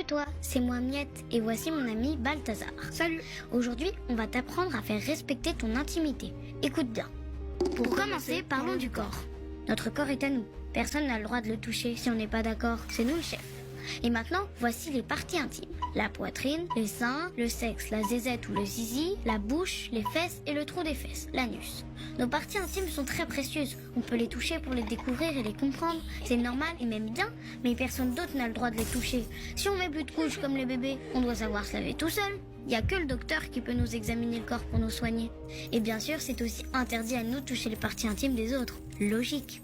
Coucou toi, c'est moi Miette et voici mon ami Balthazar. Salut. Aujourd'hui, on va t'apprendre à faire respecter ton intimité. Écoute bien. Pour commencer, parlons du corps. Notre corps est à nous. Personne n'a le droit de le toucher si on n'est pas d'accord. C'est nous le chef. Et maintenant, voici les parties intimes. La poitrine, les seins, le sexe, la zézette ou le zizi, la bouche, les fesses et le trou des fesses, l'anus. Nos parties intimes sont très précieuses. On peut les toucher pour les découvrir et les comprendre. C'est normal et même bien, mais personne d'autre n'a le droit de les toucher. Si on met plus de couches comme les bébés, on doit savoir se laver tout seul. Il n'y a que le docteur qui peut nous examiner le corps pour nous soigner. Et bien sûr, c'est aussi interdit à nous de toucher les parties intimes des autres. Logique.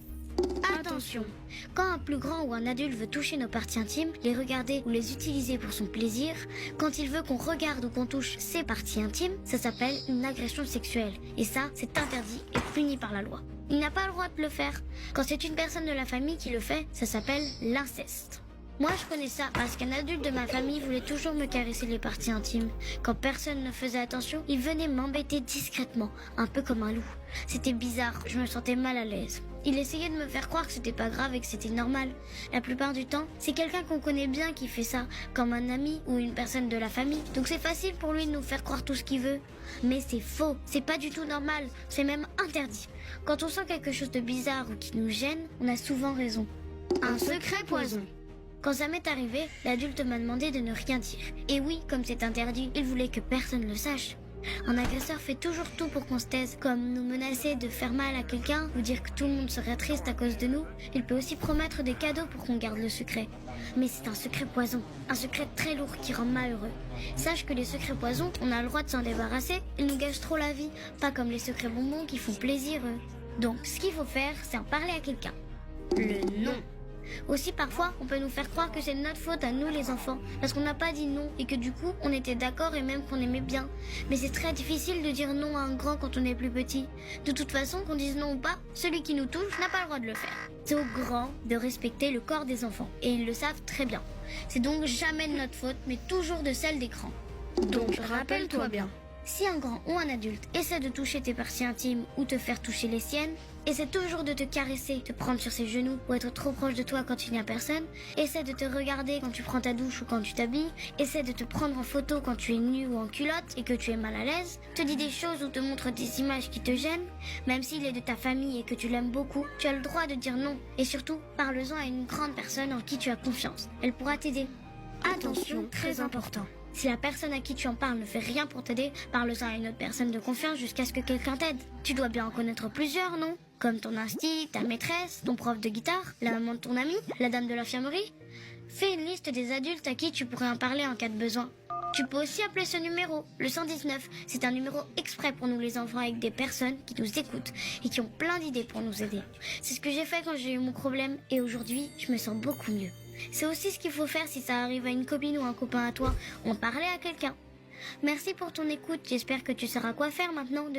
Attention, quand un plus grand ou un adulte veut toucher nos parties intimes, les regarder ou les utiliser pour son plaisir, quand il veut qu'on regarde ou qu'on touche ses parties intimes, ça s'appelle une agression sexuelle. Et ça, c'est interdit et puni par la loi. Il n'a pas le droit de le faire. Quand c'est une personne de la famille qui le fait, ça s'appelle l'inceste. Moi, je connais ça parce qu'un adulte de ma famille voulait toujours me caresser les parties intimes. Quand personne ne faisait attention, il venait m'embêter discrètement, un peu comme un loup. C'était bizarre, je me sentais mal à l'aise. Il essayait de me faire croire que c'était pas grave et que c'était normal. La plupart du temps, c'est quelqu'un qu'on connaît bien qui fait ça, comme un ami ou une personne de la famille. Donc c'est facile pour lui de nous faire croire tout ce qu'il veut. Mais c'est faux, c'est pas du tout normal, c'est même interdit. Quand on sent quelque chose de bizarre ou qui nous gêne, on a souvent raison. Un secret poison. Quand ça m'est arrivé, l'adulte m'a demandé de ne rien dire. Et oui, comme c'est interdit, il voulait que personne le sache. Un agresseur fait toujours tout pour qu'on se taise, comme nous menacer de faire mal à quelqu'un ou dire que tout le monde serait triste à cause de nous. Il peut aussi promettre des cadeaux pour qu'on garde le secret. Mais c'est un secret poison, un secret très lourd qui rend malheureux. Sache que les secrets poisons, on a le droit de s'en débarrasser, ils nous gâchent trop la vie, pas comme les secrets bonbons qui font plaisir eux. Donc ce qu'il faut faire, c'est en parler à quelqu'un. Le non. Aussi parfois, on peut nous faire croire que c'est de notre faute à nous les enfants, parce qu'on n'a pas dit non et que du coup, on était d'accord et même qu'on aimait bien. Mais c'est très difficile de dire non à un grand quand on est plus petit. De toute façon, qu'on dise non ou pas, celui qui nous touche n'a pas le droit de le faire. C'est aux grands de respecter le corps des enfants, et ils le savent très bien. C'est donc jamais de notre faute, mais toujours de celle des grands. Donc rappelle-toi bien. Si un grand ou un adulte essaie de toucher tes parties intimes ou te faire toucher les siennes, essaie toujours de te caresser, te prendre sur ses genoux ou être trop proche de toi quand il n'y a personne, essaie de te regarder quand tu prends ta douche ou quand tu t'habilles, essaie de te prendre en photo quand tu es nu ou en culotte et que tu es mal à l'aise, te dit des choses ou te montre des images qui te gênent, même s'il est de ta famille et que tu l'aimes beaucoup, tu as le droit de dire non. Et surtout, parle-en à une grande personne en qui tu as confiance. Elle pourra t'aider. Attention, très important. Si la personne à qui tu en parles ne fait rien pour t'aider, parle-en à une autre personne de confiance jusqu'à ce que quelqu'un t'aide. Tu dois bien en connaître plusieurs, non? Comme ton insti, ta maîtresse, ton prof de guitare, la maman de ton ami, la dame de l'infirmerie. Fais une liste des adultes à qui tu pourrais en parler en cas de besoin. Tu peux aussi appeler ce numéro, le 119. C'est un numéro exprès pour nous les enfants avec des personnes qui nous écoutent et qui ont plein d'idées pour nous aider. C'est ce que j'ai fait quand j'ai eu mon problème et aujourd'hui, je me sens beaucoup mieux. C'est aussi ce qu'il faut faire si ça arrive à une copine ou un copain à toi, en parler à quelqu'un. Merci pour ton écoute, j'espère que tu sauras quoi faire maintenant de